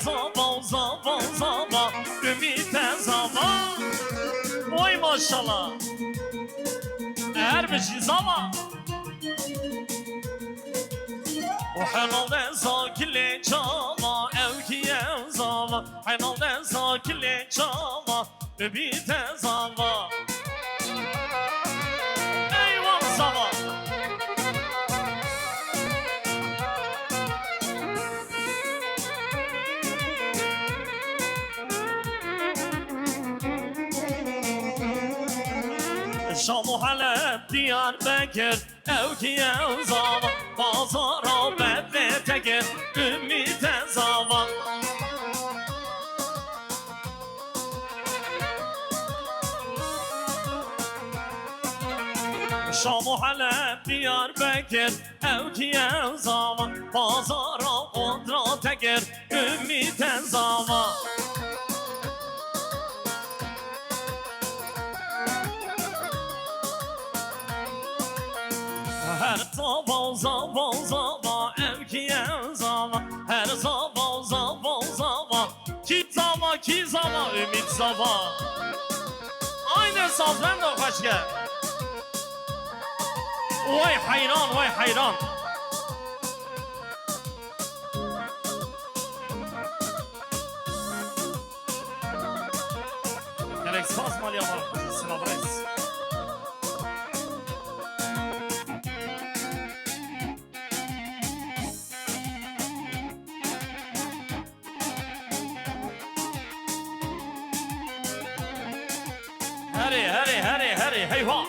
Zava zava zava ümite zava. Oy maşallah. Ermiş zava. وحنال ساكل جاما اوكي زاما حنال ساكل جاما ببيت زاما ايوه زاما شام و حلب دیار بکر اوکی زاما بازارا بد تکر امید زاما شام و حلب دیار بکر اوکی زاما بازارا قدرا تکر امید زاما her zaman zaman zaman evkiyen zaman her zaman zaman zaman ki zaman ümit zaman aynı sazdan da hoş gel vay hayran vay hayran gerek saz mal yapar sınavdayız. هري هيوا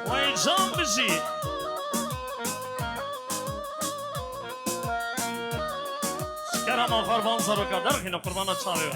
وين جام بجي شكرا ما قربان صاروا كدر هنا قربانا تشاريو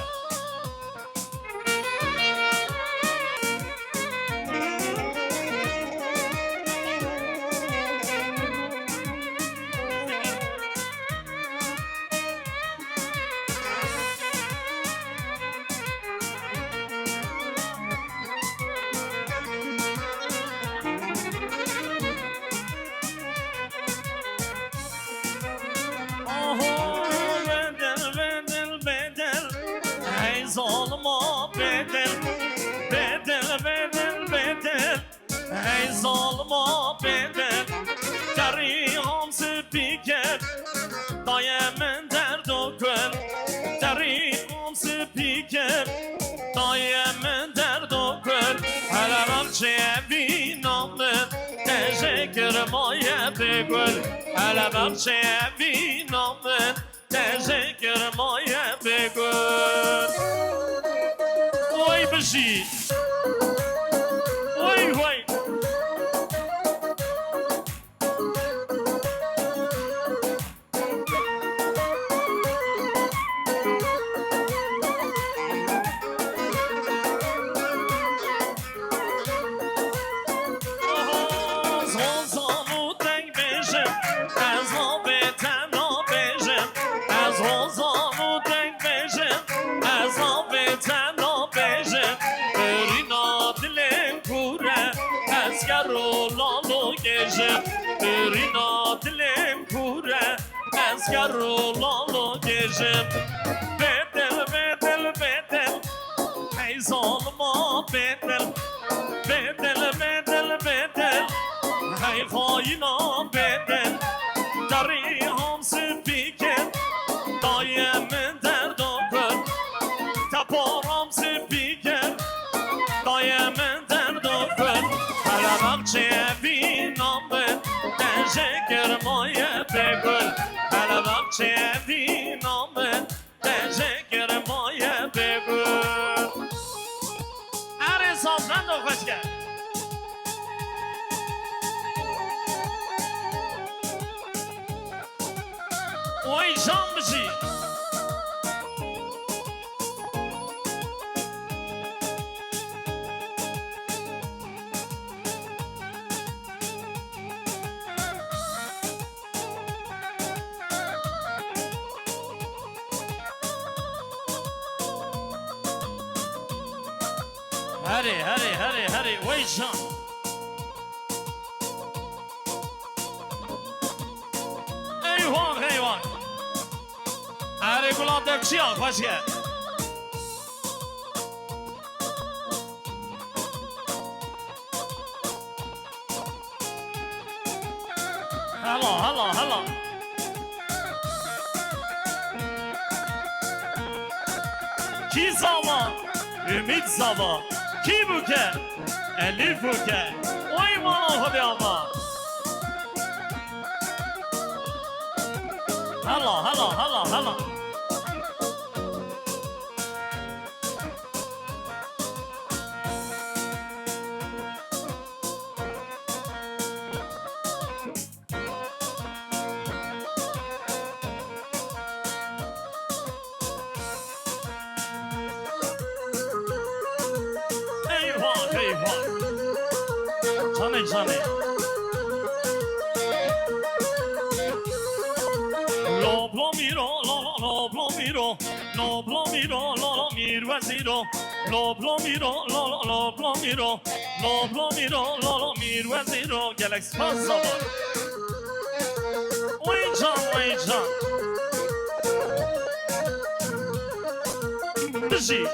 Zalma bedel Deriham spiker Dayemen derd okur Deriham spiker Dayemen derd okur Hele çevi namın Teşekkür maye begül Hele çevi namın Teşekkür maye begül Oy bişi Oy oy Birina dilim kure Ezgar olalı gecem Bedel bedel bedel Hey zalma bedel Bedel bedel bedel Hey haina bedel Dariham spiker Dayemin derd okur Taparam spiker Dayemin derd okur Hele bak çevi namın Teşekkür maye begül Hele bak çevi namın Teşekkür maye begül Her insandan da hoş gel Oy canlıcı هری ویشان ایوان هری گلاب دک چیا خوشیه هلا کی زاوا ümit zava ki buke elif buke oy mala hadi ama hala Canı Loblo miro mir vaziro Loblo miro mir vaziro Gelek spazza var Oycan Bizi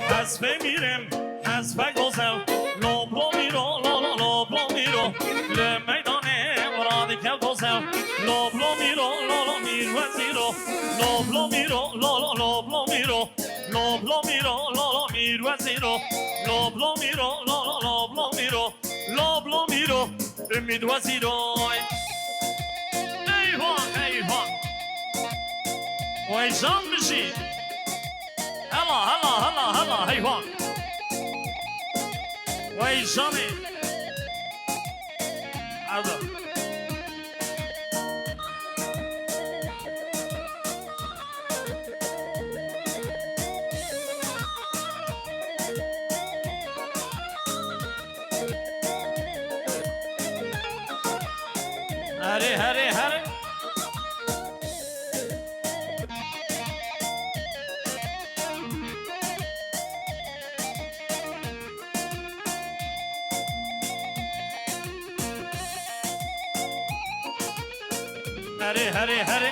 Hasbe mirem, hasbe gozel Loblo miro Le meydane muradi kev gozel Loblo miro, mir vaziro Loblo miro, mir vaziro Loblo miro, ümid vaziro Eyvan Vay can bir şey Hala hayvan Vay canı Hadi Hadi Hadi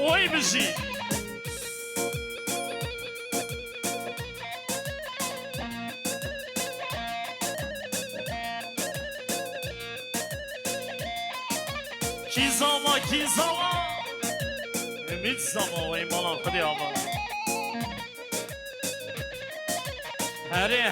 Oy bizi Ki zama Ümit zama Oy malan hadi ama Hadi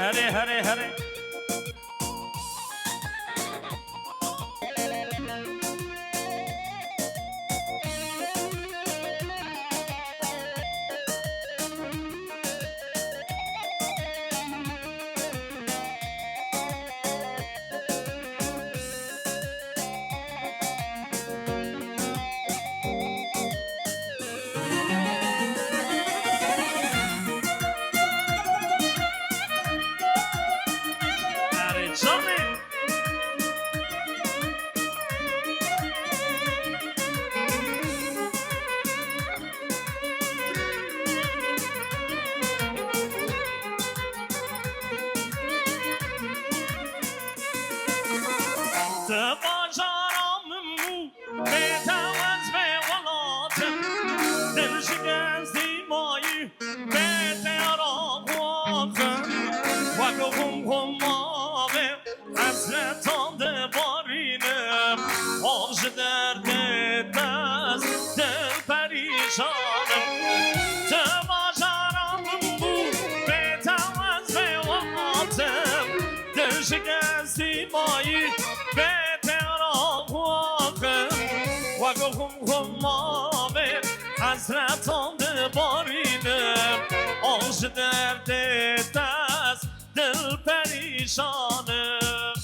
Hasretan barinem Ağız derde dest Dil perişanım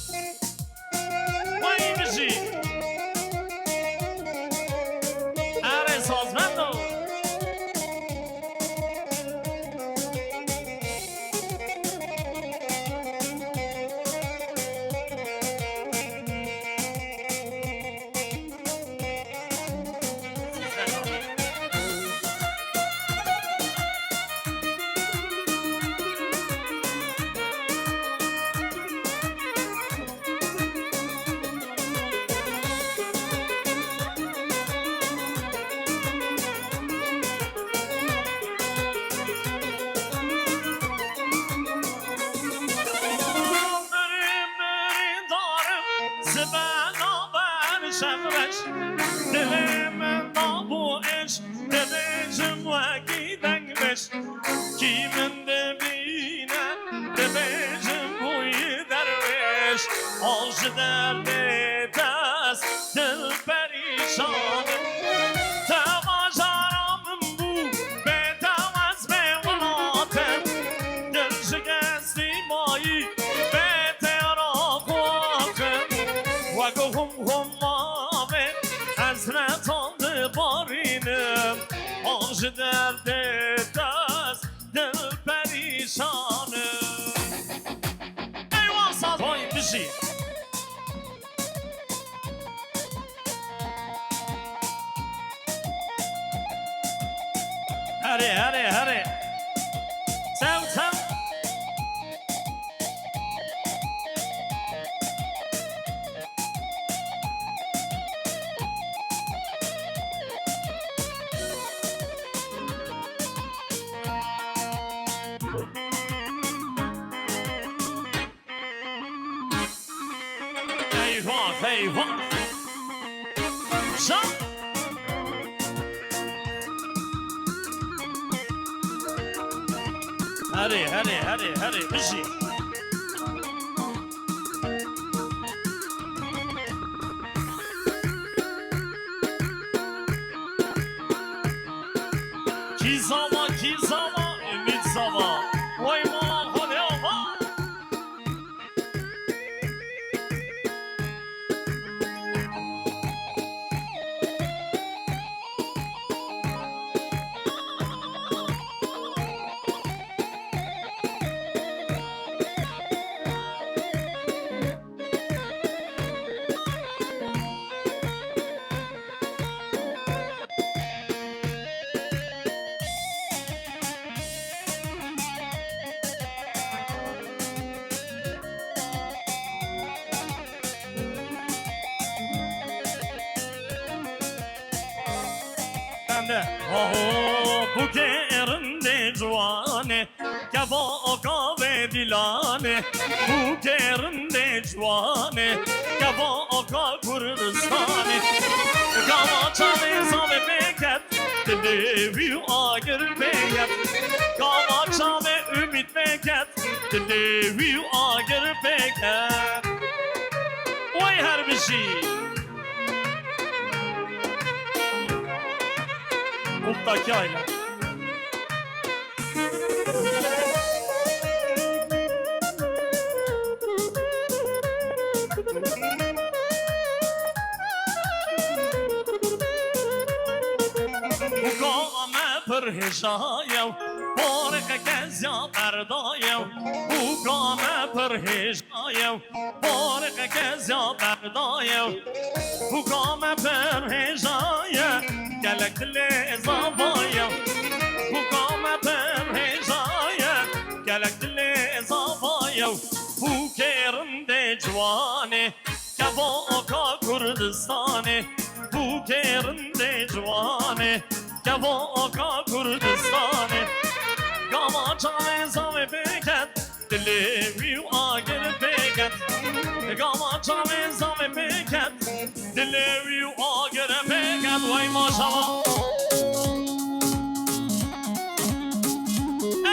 Vay müzik Ere sazmendo derviş kimin de bine de bejim buyu derviş Ağzı derdi dest dil perişanım Temacaramım bu bedavaz mevlatım Dil şikestim ayı bedara kuakım Vakuhum hummavet Hazret aldı barinim Ağzı derdi dest dil perişanım Eyvah saz vay bir şey Hadi Sev Eyvah Şam Hadi bir şey Ki zama ümit zama Vay mala hadi ama Bu kerinde cuane Kava kahve dilane Bu kerinde cuane Kava ka Kurdistane Kava çave zave beket Dilevi agir beket Kava çave ümit beket Dilevi agir beket Vay her bir şey Muttaki aile Mukame perhişayev Porek kezya berdayev Mukame perhişayev Porek kezya berdayev Mukame perhişayev Gelek dili zavaya Mukame perhişayev Gelek dili zavaya Bu kerinde cuvane Kava ka Kurdistane Bu kerinde cuvane Kava ka Kurdistane Kava çave zave beket Dilevi agir beket Kava çave zave beket Dilevi agir beket Vay maşallah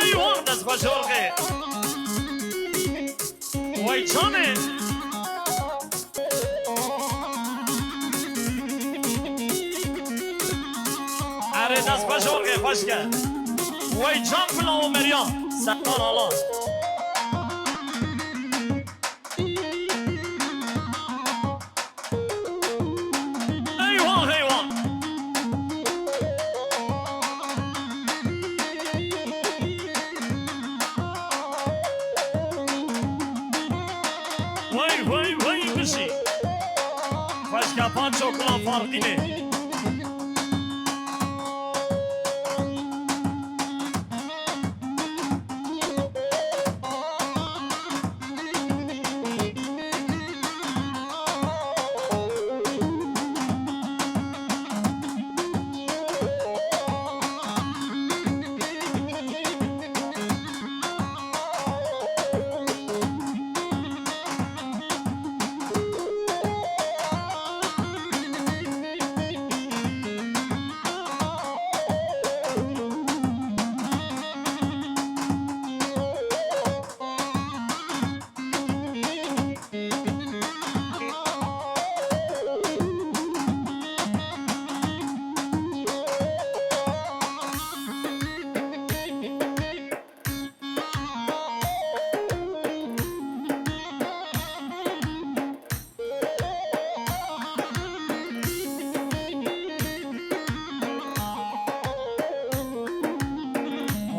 Eyvah dest başı olge Vay çane Are dest başı olge hoş gel Vay can kulağı Meryem Sektan Allah Vay bir şey Başka pançokla farkını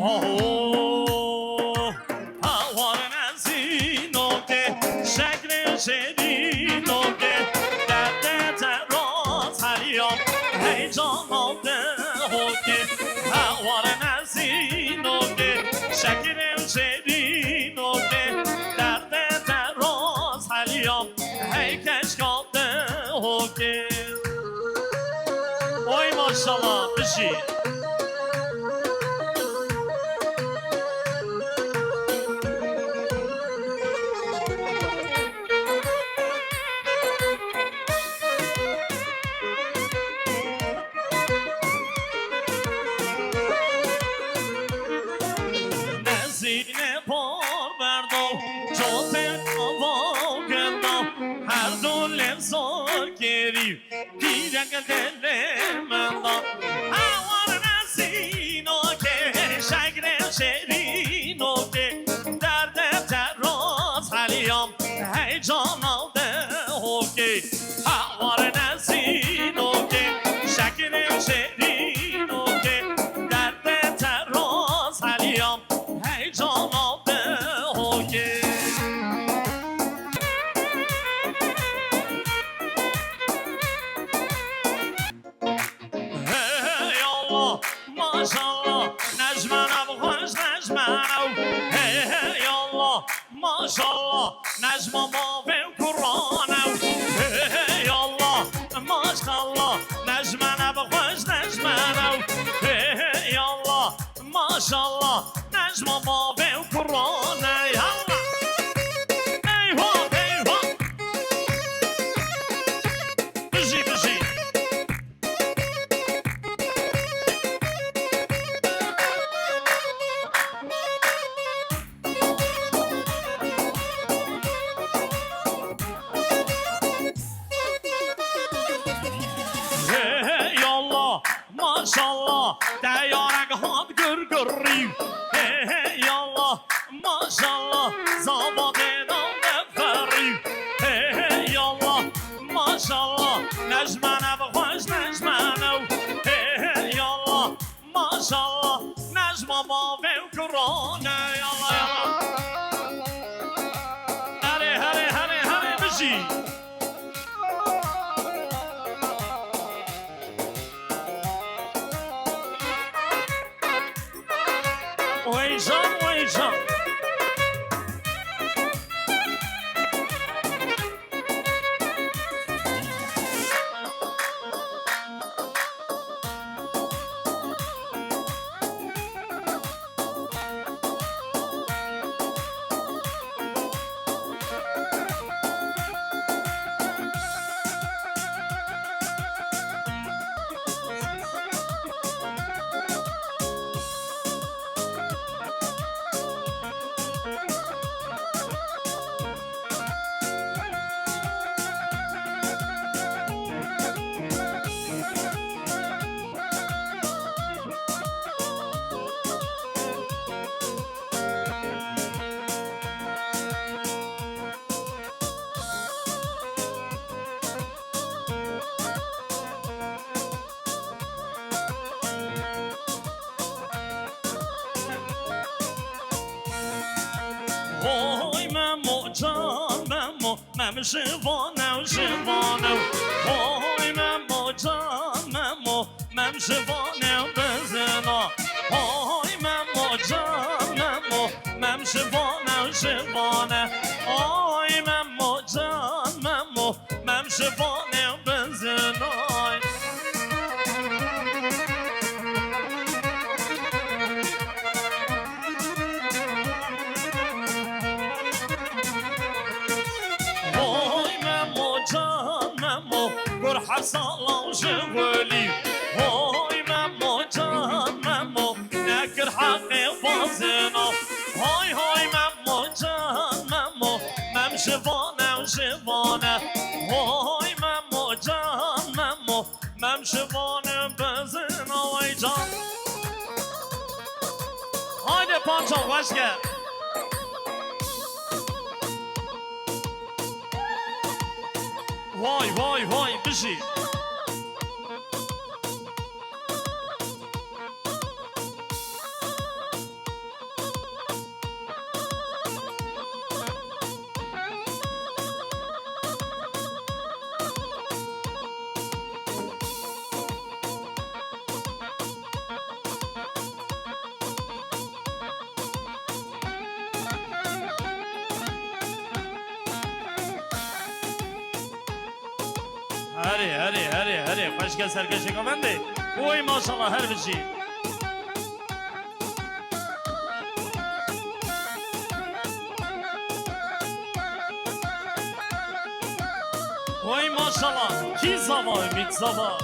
آه هوار نزینو که شکل شیرینو که درد تراز هریام هیجان آده که هوار نزینو که شکل شیرینو که درد تراز هریام هیکش کاده که وای ماشالله بشی نزینه پار بردم جوته آوا کردم هر دو لفظا گریو پیرنگ دل من دام هوار نزینو که شکل شیرینو که درد تراز حلیام هیجان آده که هوار نزینو که شکل شیرینو که درد تراز حلیام هیجان آده که ماشالله نجمنم خوش نجمنم هی الله ماشالله نجم ما به قرآنم هی الله ماشالله نجمنم خوش نجمنم هی الله ماشالله نجم ما به قرآنم ایوه ایوه بجی بجی ماشالله دیارک هات گرگری هی الله ماشالله زابا دیدم بفری هی الله ماشالله نجمنه بخوش نجمنه هی الله ماشالله نجمه ما بکرانه یالله یالله هره هره هره هره بشی ویجان ویجان وای ممو جان ممو مم شوانو شوانو وای ممو جان ممو مم شوانو بزنا وای ممو جان ممو مم شوانو شوانه وای ممو جان ممو مم شوانو بزنا حصل وشغلي هاي ممو جان ممو نكر حقي فازنا هاي ممو جان ممو مم شفانه وشفانه هاي ممو جان ممو مم شفانه بزنا وي جان هاي پانچا وشکه وای وای وای بشی هری خوش که سرکشی کننده اوی ماشاءالله هر بچی اوی ماشاءالله کی زبا امید زبا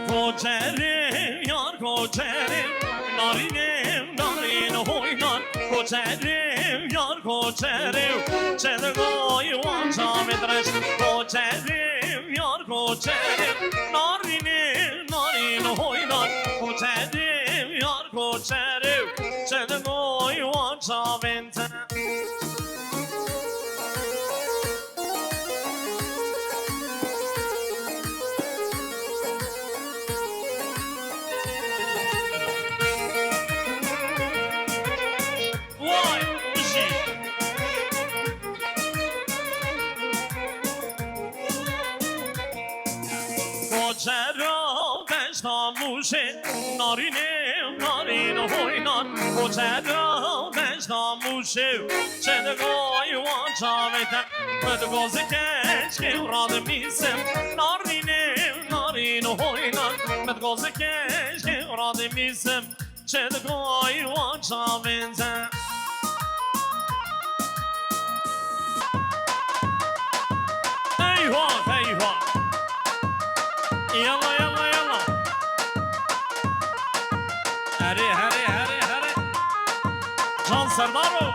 کوچریم یار کوچریم نارینیم نارین هوینان کوچریم یار کوچریم چدگای وانجا میدرش کوچریم یار کوچریم نارینیم نارین هوینان کوچریم یار کوچریم چدگای وانجا میدرش چرا دشتاموشه نارینم نارین هوینان و چرا دشتاموشه چدگای وانچا ویتن مدگوزی کش که راد میسم نارینم نارین هوینان مدگوزی کش که راد میسم چدگای وانچا ویتن ایوان ایوان يلا يلا يلا هري هري هري هري جان سردارو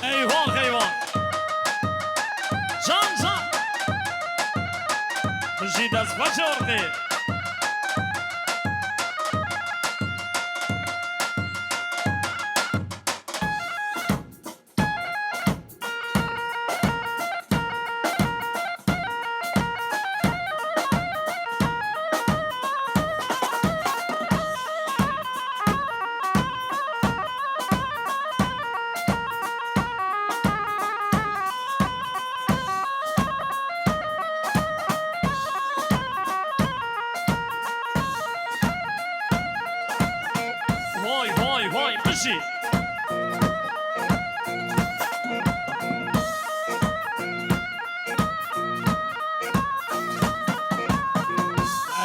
ايوه ايوه جان جان بجید از بچه وای بشی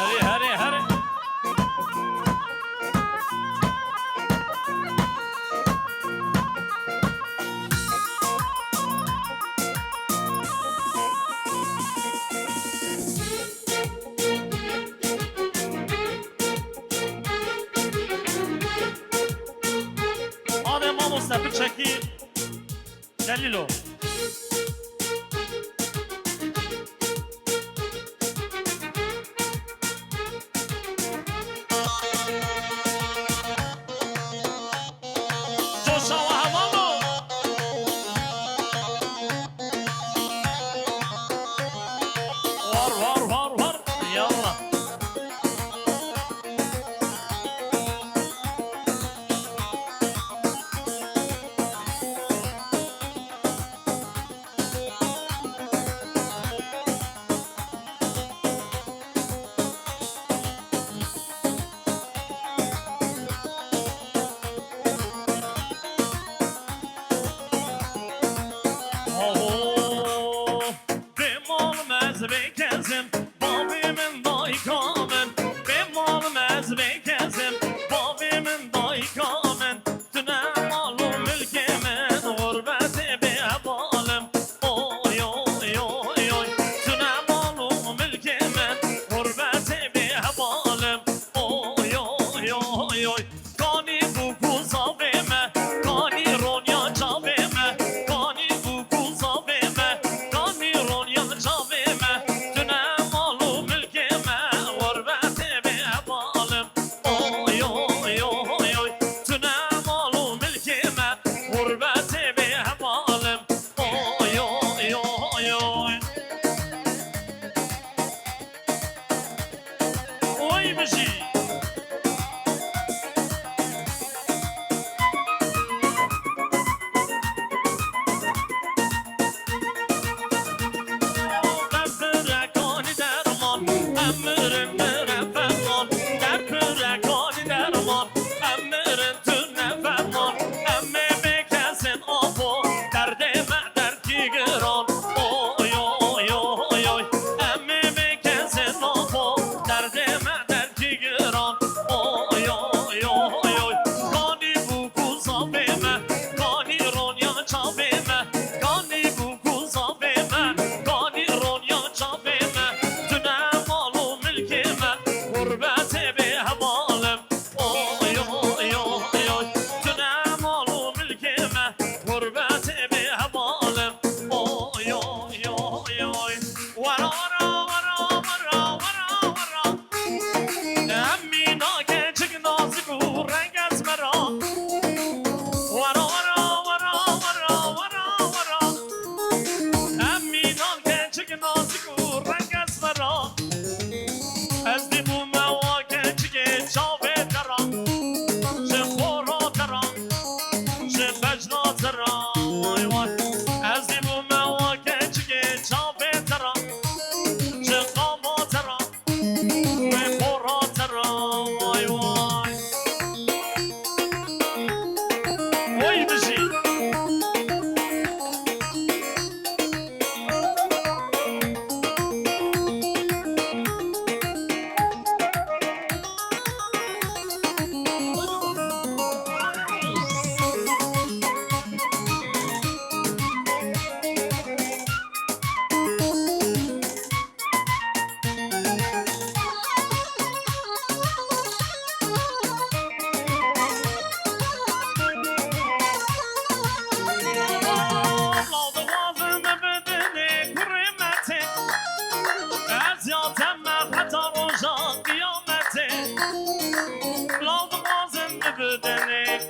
هری مصطفی چکی دلیلو جوشا و هوامو وار یالا Bekezim, babimin daykamın Bemalım ez bekezim, babimin daykamın Tüne malum ülkemin, gurbeti bebalım Oy oy oy oy Tüne malum ülkemin, gurbeti bebalım Oy oy oy oy Kani bu kuzavime, kani ronya çavime Kani bu kuzavime, kani ronya çavime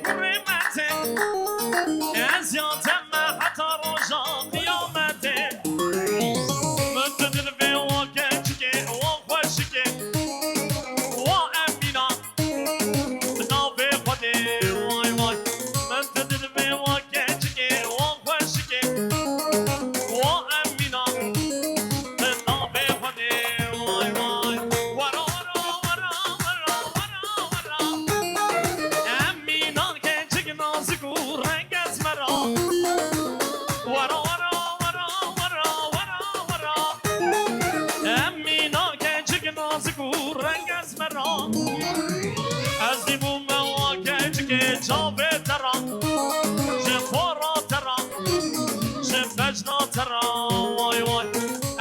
كريمتي ازياتم حتى رجا قيامتي من تدلفي وكتشكي وخوشكي وامينه نافي خدي واي واي من تدلفي وكتشكي وخوشكي وامينه نافي خدي واي واي ورا ورا ورا ورا ورا ورا امينه كتشك نازك ورنگ اسمرا ورا ورا ورا ورا ورا ورا امينه كتشك نازك ورنگ اسمرا از دیمون مواقع که جابه ترا چه خورا ترا چه فجنا ترا وای وای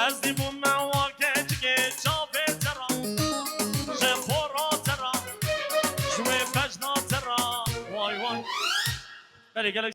از دیمون مواقع که جابه ترا چه خورا ترا چه فجنا ترا وای وای بله گلک